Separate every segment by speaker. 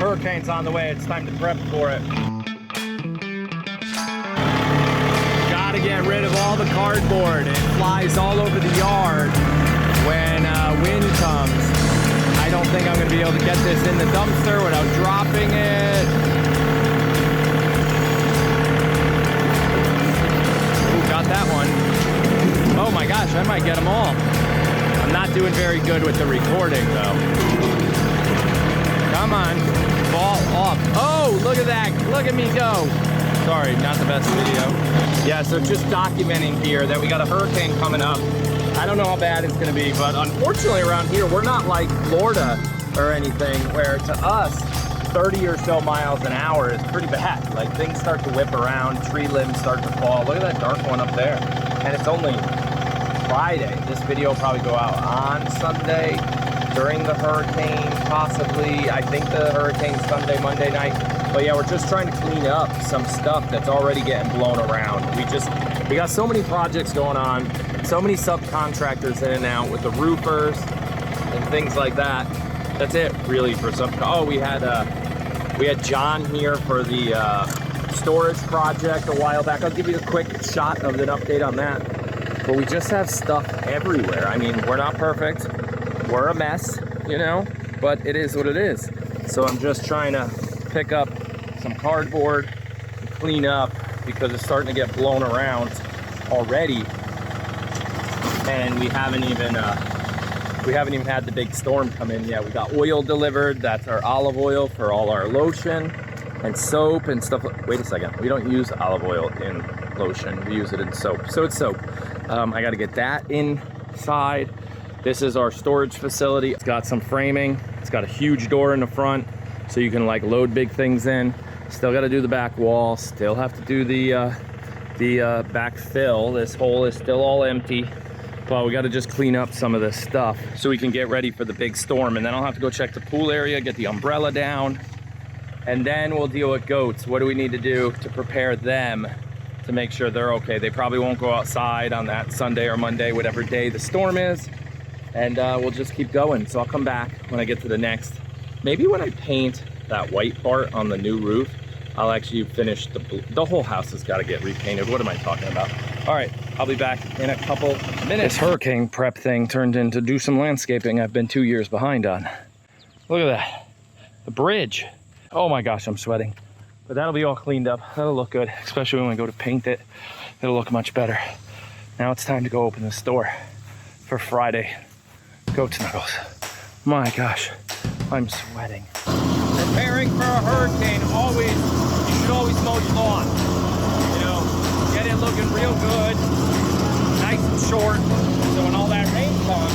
Speaker 1: hurricane's on the way. It's time to prep for it. Gotta get rid of all the cardboard. It flies all over the yard when wind comes. I don't think I'm gonna be able to get this in the dumpster without dropping it. Ooh, got that one. Oh my gosh, I might get them all. I'm not doing very good with the recording though. Come on, fall off. Oh, look at that, look at me go. Sorry, not the best video. Yeah, so just documenting here that we got a hurricane coming up. I don't know how bad it's gonna be, but unfortunately around here, we're not like Florida or anything, where to us, 30 or so miles an hour is pretty bad. Like things start to whip around, tree limbs start to fall. Look at that dark one up there. And it's only Friday. This video will probably go out on Sunday during the hurricane, possibly. I think the hurricane's Sunday, Monday night. But yeah, we're just trying to clean up some stuff that's already getting blown around. We got so many projects going on, so many subcontractors in and out with the roofers and things like that. That's it really for some. Oh, we had John here for the storage project a while back. I'll give you a quick shot of an update on that. But we just have stuff everywhere. I mean, we're not perfect. We're a mess, you know, but it is what it is. So I'm just trying to pick up some cardboard and clean up because it's starting to get blown around already. And we haven't even had the big storm come in yet. We got oil delivered. That's our olive oil for all our lotion and soap and stuff. Wait a second, we don't use olive oil in lotion, we use it in soap. So it's soap. I got to get that inside. This is our storage facility. It's got some framing. It's got a huge door in the front so you can like load big things in. Still got to do the back wall. Still have to do the back fill. This hole is still all empty. But we got to just clean up some of this stuff so we can get ready for the big storm. And then I'll have to go check the pool area, get the umbrella down, and then we'll deal with goats. What do we need to do to prepare them to make sure they're okay? They probably won't go outside on that Sunday or Monday, whatever day the storm is. And we'll just keep going. So I'll come back when I get to the next. Maybe when I paint that white part on the new roof, I'll actually finish the whole house has got to get repainted. What am I talking about? All right, I'll be back in a couple minutes. This hurricane prep thing turned into do some landscaping I've been 2 years behind on. Look at that, the bridge. Oh my gosh, I'm sweating. But that'll be all cleaned up. That'll look good, especially when we go to paint it. It'll look much better. Now it's time to go open the store for Friday. Goat snuggles. My gosh, I'm sweating. Preparing for a hurricane, you should always mow your lawn. You know, get it looking real good, nice and short, so when all that rain comes,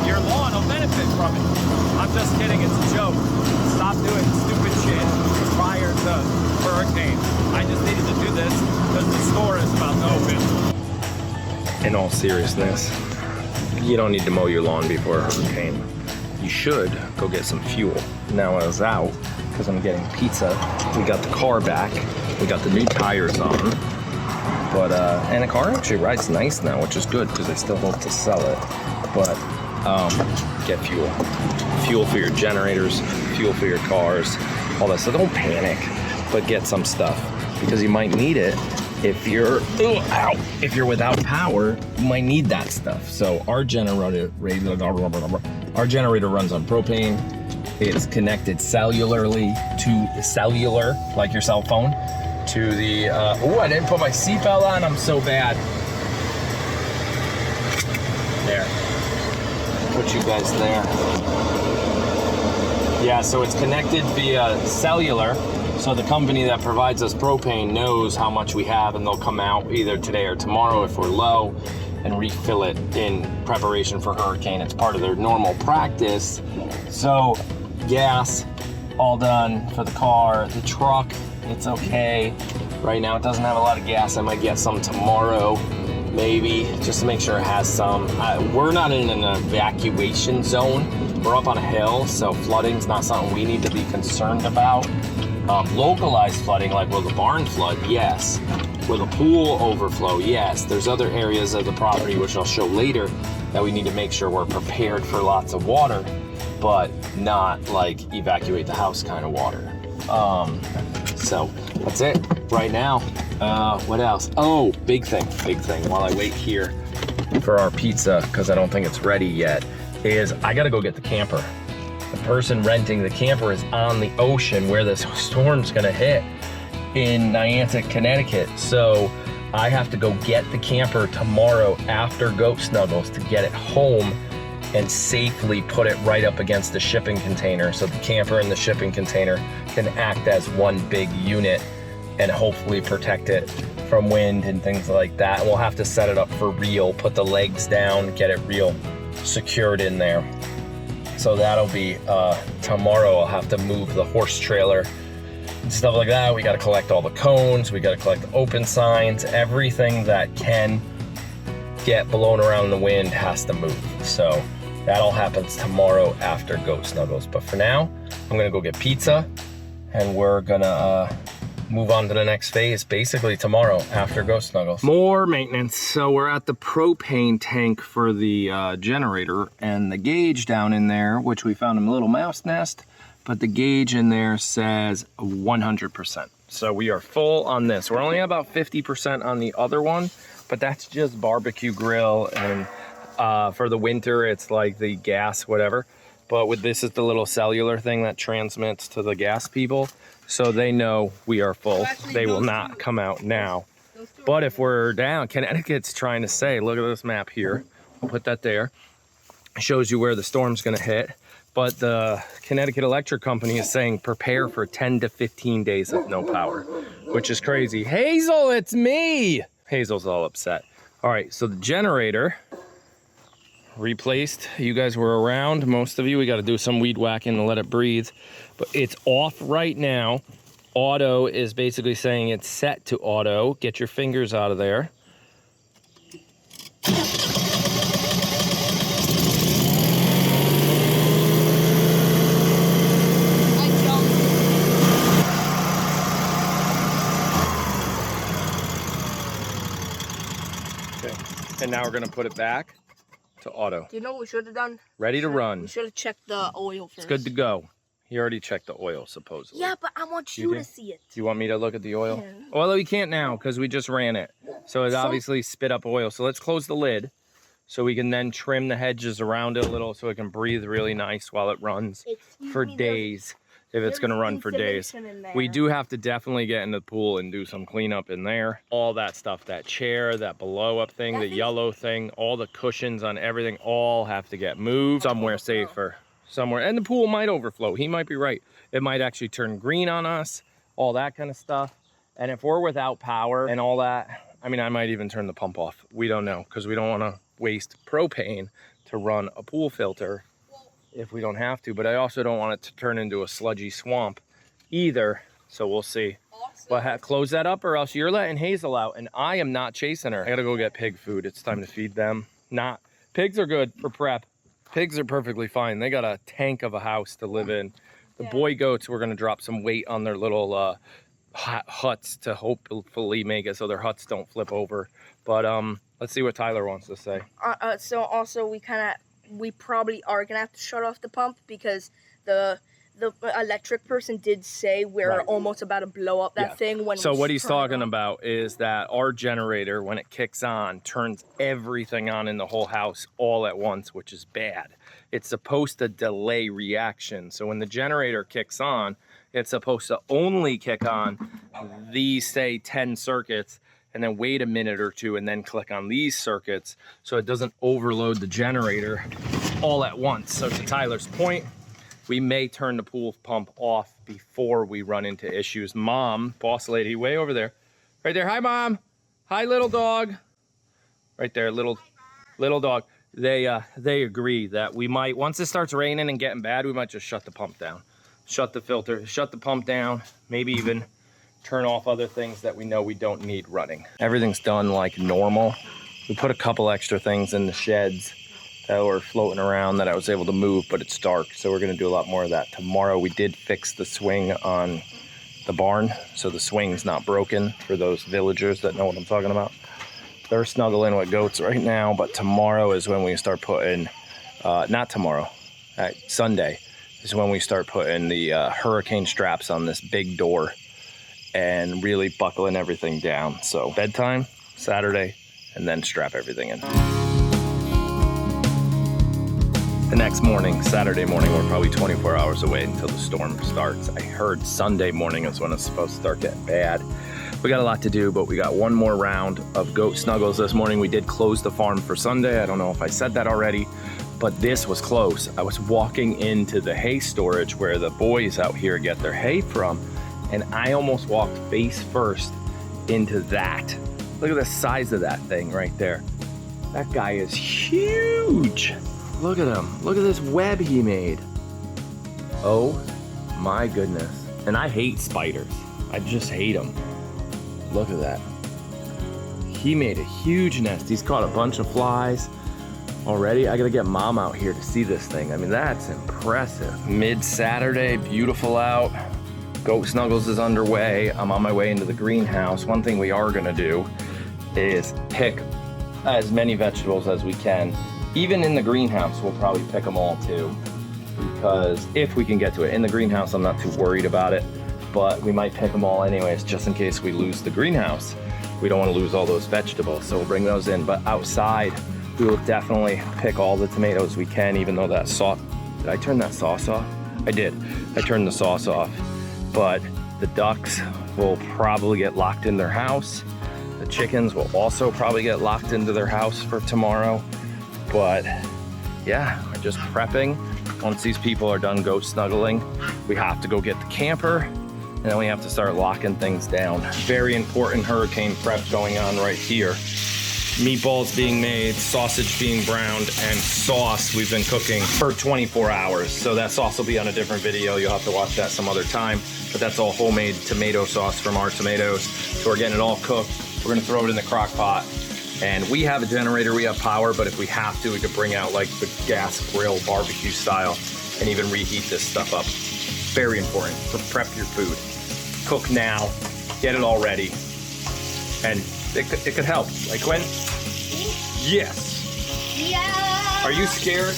Speaker 1: your lawn will benefit from it. I'm just kidding, it's a joke. Stop doing stupid shit prior to hurricane. I just needed to do this because the store is about to open. In all seriousness, you don't need to mow your lawn before a hurricane. You should go get some fuel. Now I was out because I'm getting pizza. We got the car back. We got the new tires on. But, and the car actually rides nice now, which is good because I still hope to sell it. But, get fuel. Fuel for your generators, fuel for your cars, all that. So don't panic, but get some stuff because you might need it. If you're without power, you might need that stuff. So our generator runs on propane. It's connected cellularly to cellular, like your cell phone, to the, oh, I didn't put my seatbelt on, I'm so bad. There, put you guys there. Yeah, so it's connected via cellular. So the company that provides us propane knows how much we have, and they'll come out either today or tomorrow if we're low and refill it in preparation for hurricane. It's part of their normal practice. So gas, all done for the car. The truck, it's okay. Right now it doesn't have a lot of gas. I might get some tomorrow, maybe, just to make sure it has some. We're not in an evacuation zone. We're up on a hill, so flooding's not something we need to be concerned about. Localized flooding, like will the barn flood? Yes. Will the pool overflow? Yes. There's other areas of the property, which I'll show later, that we need to make sure we're prepared for lots of water. but not like evacuate the house kind of water. So that's it right now. What else? Oh, big thing while I wait here for our pizza, because I don't think it's ready yet, is I gotta go get the camper. The person renting the camper is on the ocean where this storm's gonna hit in Niantic, Connecticut. So I have to go get the camper tomorrow after Goat Snuggles to get it home and safely put it right up against the shipping container, so the camper and the shipping container can act as one big unit and hopefully protect it from wind and things like that. And we'll have to set it up for real, put the legs down, get it real secured in there. So that'll be tomorrow. I'll have to move the horse trailer and stuff like that. We got to collect all the cones, we got to collect the open signs, everything that can get blown around in the wind has to move. So that all happens tomorrow after Goat Snuggles. But for now, I'm gonna go get pizza and we're gonna move on to the next phase basically tomorrow after Goat Snuggles. More maintenance. So we're at the propane tank for the generator, and the gauge down in there, which we found in a little mouse nest, but the gauge in there says 100%. So we are full on this. We're only at about 50% on the other one, but that's just barbecue grill, and for the winter it's like the gas whatever. But with this is the little cellular thing that transmits to the gas people, so they know we are full. They will not come out now. But if we're down, Connecticut's trying to say, look at this map here, I'll put that there, it shows you where the storm's gonna hit. But the Connecticut Electric Company is saying prepare for 10 to 15 days of no power, which is crazy. Hazel, it's me. Hazel's all upset. All right, so the generator replaced. You guys were around, most of you. We got to do some weed whacking to let it breathe, but it's off right now. Auto is basically saying it's set to auto. Get your fingers out of there. And now we're gonna put it back to auto.
Speaker 2: Do you know what we should have done?
Speaker 1: Ready to run.
Speaker 2: We should have checked the oil first.
Speaker 1: It's good to go. He already checked the oil, supposedly.
Speaker 2: Yeah, but I want you to see it.
Speaker 1: Do you want me to look at the oil?
Speaker 2: Yeah.
Speaker 1: Well, we can't now because we just ran it. So it obviously spit up oil. So let's close the lid so we can then trim the hedges around it a little so it can breathe really nice while it runs for days. If it's gonna run for days. We do have to definitely get in the pool and do some cleanup in there. All that stuff, that chair, that blow up thing, the yellow thing, all the cushions on everything, all have to get moved somewhere safer. Somewhere, and the pool might overflow. He might be right. It might actually turn green on us, all that kind of stuff. And if we're without power and all that, I mean, I might even turn the pump off. We don't know, because we don't want to waste propane to run a pool filter if we don't have to, but I also don't want it to turn into a sludgy swamp either, so we'll see. But close that up, or else you're letting Hazel out and I am not chasing her. I gotta go get pig food. It's time to feed them. Pigs are good for prep. Pigs are perfectly fine. They got a tank of a house to live in. The boy goats, we're gonna drop some weight on their little huts to hopefully make it so their huts don't flip over. But let's see what Tyler wants to say.
Speaker 2: So also we probably are gonna have to shut off the pump because the electric person did say we're almost about to blow up that thing.
Speaker 1: So what he's talking about is that our generator, when it kicks on, turns everything on in the whole house all at once, which is bad. It's supposed to delay reaction. So when the generator kicks on, it's supposed to only kick on these, say, 10 circuits, and then wait a minute or two and then click on these circuits so it doesn't overload the generator all at once. So to Tyler's point, we may turn the pool pump off before we run into issues. Mom, boss lady, way over there. Right there, hi Mom. Hi little dog. Right there, little dog. They agree that we might, once it starts raining and getting bad, we might just shut the pump down. Shut the filter, shut the pump down, maybe even turn off other things that we know we don't need running. Everything's done like normal. We put a couple extra things in the sheds that were floating around that I was able to move, but it's dark, so we're gonna do a lot more of that. Tomorrow we did fix the swing on the barn, so the swing's not broken for those villagers that know what I'm talking about. They're snuggling with goats right now, but tomorrow is when we start putting, not tomorrow, Sunday is when we start putting the hurricane straps on this big door and really buckling everything down. So bedtime, Saturday, and then strap everything in. The next morning, Saturday morning, we're probably 24 hours away until the storm starts. I heard Sunday morning is when it's supposed to start getting bad. We got a lot to do, but we got one more round of goat snuggles this morning. We did close the farm for Sunday. I don't know if I said that already, but this was close. I was walking into the hay storage where the boys out here get their hay from, and I almost walked face first into that. Look at the size of that thing right there. That guy is huge. Look at him. Look at this web he made. Oh my goodness. And I hate spiders. I just hate them. Look at that. He made a huge nest. He's caught a bunch of flies already. I gotta get Mom out here to see this thing. I mean, that's impressive. Mid-Saturday, beautiful out. Goat Snuggles is underway. I'm on my way into the greenhouse. One thing we are gonna do is pick as many vegetables as we can. Even in the greenhouse, we'll probably pick them all too, because if we can get to it. In the greenhouse, I'm not too worried about it, but we might pick them all anyways, just in case we lose the greenhouse. We don't want to lose all those vegetables, so we'll bring those in. But outside, we will definitely pick all the tomatoes we can, even though that sauce, did I turn that sauce off? I did, I turned the sauce off. But the ducks will probably get locked in their house. The chickens will also probably get locked into their house for tomorrow. But yeah, we're just prepping. Once these people are done goat snuggling, we have to go get the camper, and then we have to start locking things down. Very important hurricane prep going on right here. Meatballs being made, sausage being browned, and sauce we've been cooking for 24 hours. So that sauce will be on a different video. You'll have to watch that some other time. But that's all homemade tomato sauce from our tomatoes. So we're getting it all cooked. We're gonna throw it in the crock pot. And we have a generator, we have power, but if we have to, we could bring out like the gas grill barbecue style and even reheat this stuff up. Very important to prep your food. Cook now, get it all ready, and it could help. Like Quinn? Yes.
Speaker 3: Yeah.
Speaker 1: Are you scared?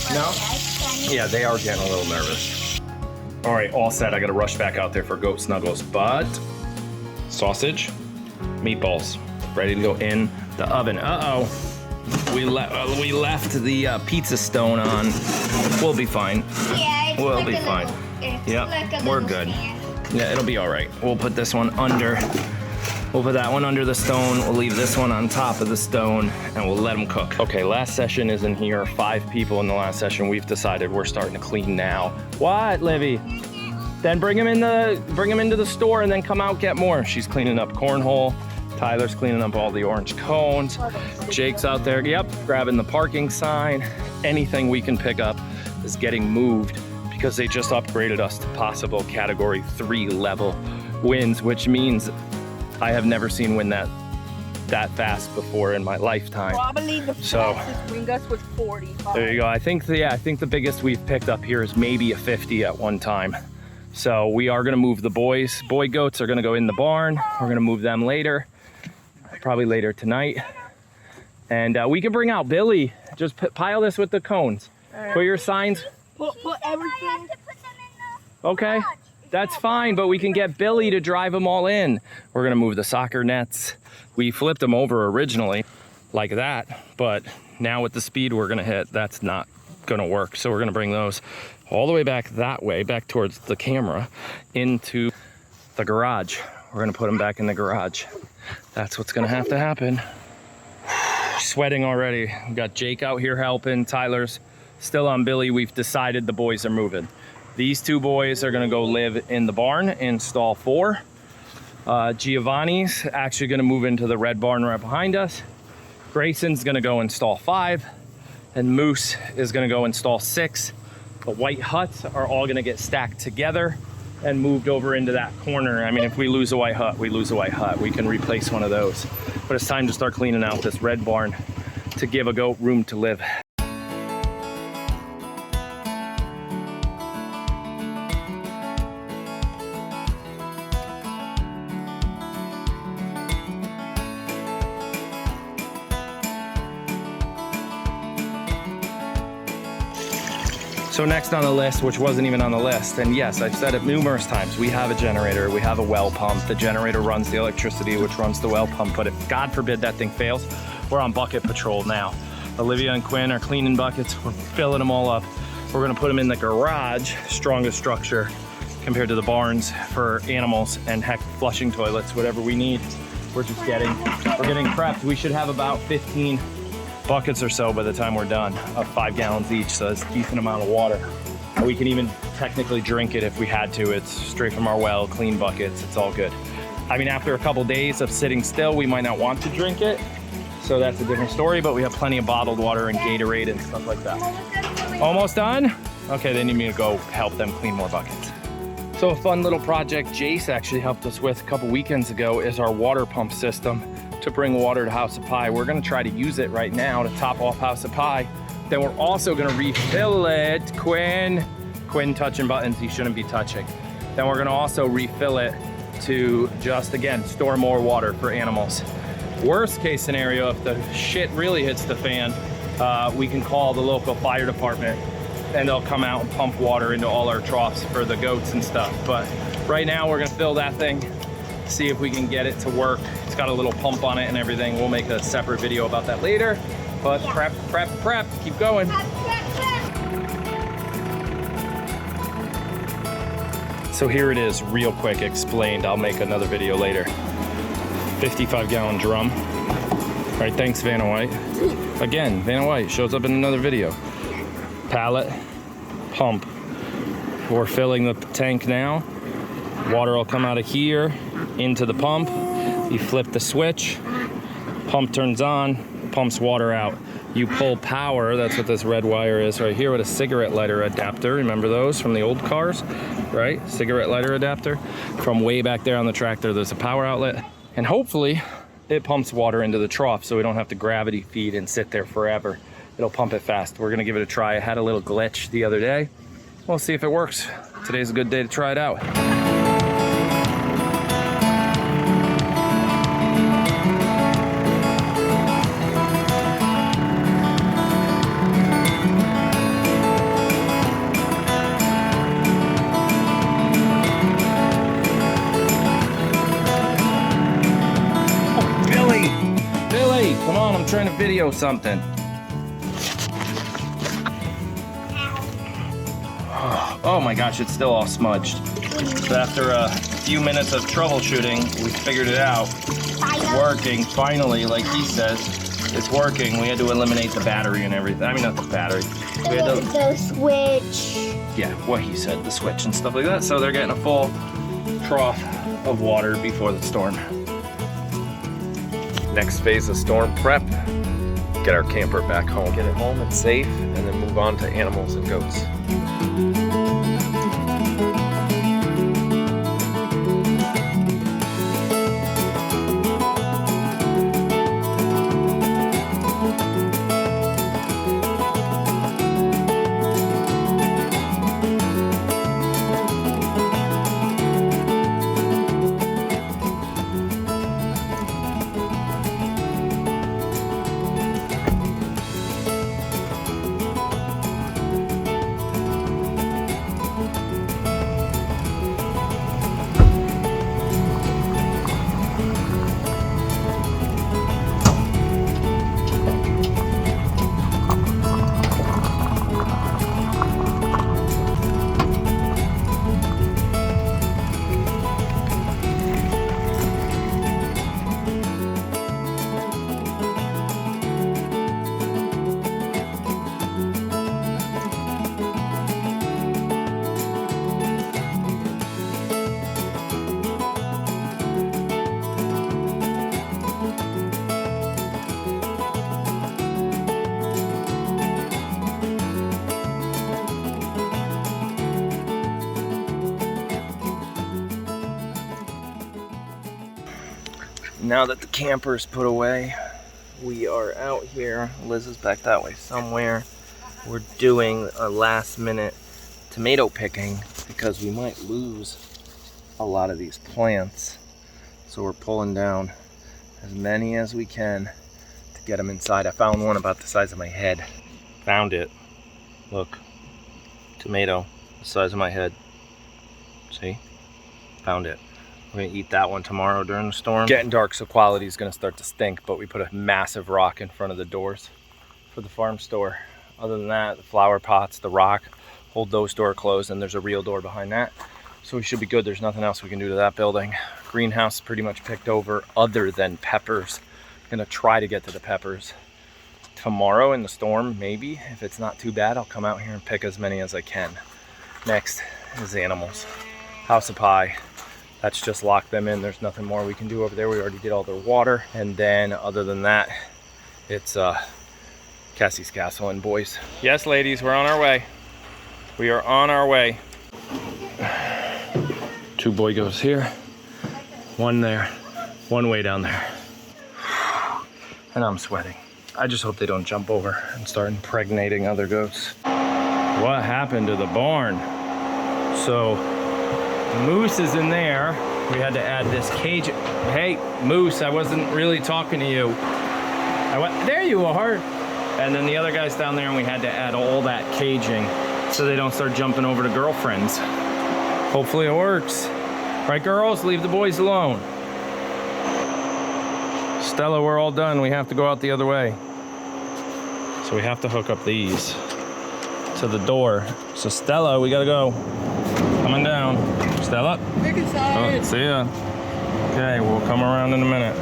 Speaker 3: No.
Speaker 1: No? Yeah, they are getting a little nervous. All right, all set. I gotta rush back out there for goat snuggles, but sausage, meatballs, ready to go in the oven. Uh-oh, we left the pizza stone on. We'll be fine.
Speaker 3: Yeah, it's
Speaker 1: We'll
Speaker 3: like
Speaker 1: be
Speaker 3: a
Speaker 1: fine.
Speaker 3: Little,
Speaker 1: Yep,
Speaker 3: like a
Speaker 1: we're
Speaker 3: little
Speaker 1: good.
Speaker 3: stand.
Speaker 1: Yeah, it'll be all right. We'll put this one under. We'll put that one under the stone. We'll leave this one on top of the stone, and we'll let them cook. Okay, last session is in here. 5 people in the last session. We've decided we're starting to clean now. What, Livy? Then bring him into the store, and then come out get more. She's cleaning up cornhole. Tyler's cleaning up all the orange cones. Jake's out there, yep, grabbing the parking sign. Anything we can pick up is getting moved because they just upgraded us to possible category 3 level winds, which means I have never seen wind that fast before in my lifetime.
Speaker 2: Probably the fastest wind gust was 45.
Speaker 1: There you go. I think the biggest we've picked up here is maybe a 50 at one time. So we are gonna move the boys. Boy goats are gonna go in the barn. We're gonna move them later. Probably later tonight. And we can bring out Billy. Just pile this with the cones.
Speaker 2: Right.
Speaker 1: Put your signs.
Speaker 2: Put everything.
Speaker 1: Okay, that's fine, but we can get Billy to drive them all in. We're gonna move the soccer nets. We flipped them over originally like that, but now with the speed we're gonna hit, that's not gonna work. So we're gonna bring those all the way back that way, back towards the camera, into the garage. We're gonna put them back in the garage. That's what's gonna have to happen. Sweating already. We got Jake out here helping. Tyler's still on Billy. We've decided the boys are moving. These 2 boys are gonna go live in the barn in stall 4. Giovanni's actually gonna move into the red barn right behind us. Grayson's gonna go in stall 5. And Moose is gonna go in stall 6. The white huts are all gonna get stacked together and moved over into that corner. I mean, if we lose a white hut, we lose a white hut. We can replace one of those. But it's time to start cleaning out this red barn to give a goat room to live. So next on the list, which wasn't even on the list, and yes, I've said it numerous times, we have a generator, we have a well pump. The generator runs the electricity, which runs the well pump, but if God forbid that thing fails, we're on bucket patrol now. Olivia and Quinn are cleaning buckets, we're filling them all up. We're gonna put them in the garage, strongest structure compared to the barns for animals, and heck, flushing toilets, whatever we need. We're getting prepped. We should have about 15 buckets or so by the time we're done, of 5 gallons each, so it's a decent amount of water. We can even technically drink it if we had to. It's straight from our well, clean buckets, it's all good. I mean, after a couple days of sitting still, we might not want to drink it, so that's a different story, but we have plenty of bottled water and Gatorade and stuff like that. Almost done? Okay, they need me to go help them clean more buckets. So a fun little project Jace actually helped us with a couple weekends ago is our water pump system to bring water to House of Pie. We're gonna try to use it right now to top off House of Pie. Then we're also gonna refill it. Quinn touching buttons he shouldn't be touching. Then we're gonna also refill it to just, again, store more water for animals. Worst case scenario, if the shit really hits the fan, we can call the local fire department and they'll come out and pump water into all our troughs for the goats and stuff. But right now we're gonna fill that thing, see if we can get it to work. It's got a little pump on it and everything. We'll make a separate video about that later. But prep, keep going. So here it is, real quick explained. I'll make another video later. 55-gallon drum. All right, thanks Vanna White. Again, Vanna White shows up in another video. Pallet, pump. We're filling the tank now. Water will come out of here into the pump. You flip the switch, pump turns on, pumps water out. You pull power, that's what this red wire is right here, with a cigarette lighter adapter. Remember those from the old cars, right? Cigarette lighter adapter. From way back there on the tractor, there's a power outlet. And hopefully it pumps water into the trough so we don't have to gravity feed and sit there forever. It'll pump it fast. We're gonna give it a try. I had a little glitch the other day. We'll see if it works. Today's a good day to try it out. Billy, come on, I'm trying to video something. Oh my gosh, it's still all smudged. So after a few minutes of troubleshooting, we figured it out. It's working, finally, like he says, it's working. We had to eliminate the battery and everything. I mean, not the battery. We had to,
Speaker 3: the switch.
Speaker 1: Yeah, what he said, the switch and stuff like that. So they're getting a full trough of water before the storm. Next phase of storm prep, get our camper back home. Get it home and safe, and then move on to animals and goats. Now that the camper is put away, we are out here. Liz is back that way somewhere. We're doing a last minute tomato picking because we might lose a lot of these plants. So we're pulling down as many as we can to get them inside. I found one about the size of my head. Found it. Look. tomato the size of my head. See? Found it. We're gonna eat that one tomorrow during the storm. Getting dark, so quality is gonna start to stink, but we put a massive rock in front of the doors for the farm store. Other than that, the flower pots, the rock, hold those door closed, and there's a real door behind that. So we should be good. There's nothing else we can do to that building. Greenhouse is pretty much picked over other than peppers. I'm gonna try to get to the peppers tomorrow in the storm, maybe. If it's not too bad, I'll come out here and pick as many as I can. Next is animals. House of Pie. That's just lock them in. There's nothing more we can do over there. We already did all their water. And then other than that, it's Cassie's Castle and boys. Yes, ladies, we're on our way. We are on our way. 2 boy goats here, 1 there, 1 way down there. And I'm sweating. I just hope they don't jump over and start impregnating other goats. What happened to the barn? So, Moose is in there. We had to add this cage. Hey, Moose, I wasn't really talking to you. There you are. And then the other guy's down there, and we had to add all that caging so they don't start jumping over to girlfriends. Hopefully it works. Right, girls? Leave the boys alone. Stella, we're all done. We have to go out the other way. So we have to hook up these to the door. So Stella, we gotta go. Coming down. Stella? Oh, see ya. Okay, we'll come around in a minute.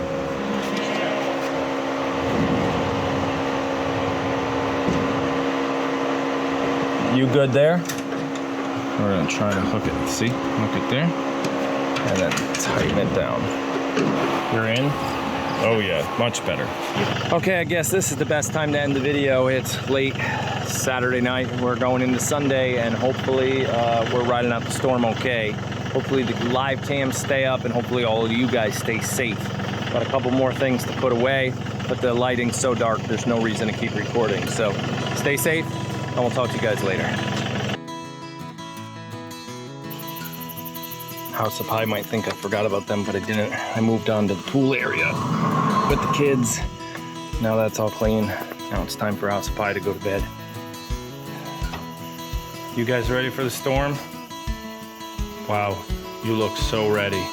Speaker 1: You good there? We're gonna try to hook it. See? Hook it there. And then tighten it down. You're in? Oh yeah, much better. Okay, I guess this is the best time to end the video. It's late Saturday night. We're going into Sunday, and hopefully we're riding out the storm okay. Hopefully the live cams stay up, and hopefully all of you guys stay safe. Got a couple more things to put away, but the lighting's so dark, there's no reason to keep recording. So stay safe, and we'll talk to you guys later. House of Pie might think I forgot about them, but I didn't. I moved on to the pool area with the kids. Now that's all clean. Now it's time for House of Pie to go to bed. You guys ready for the storm? Wow, you look so ready.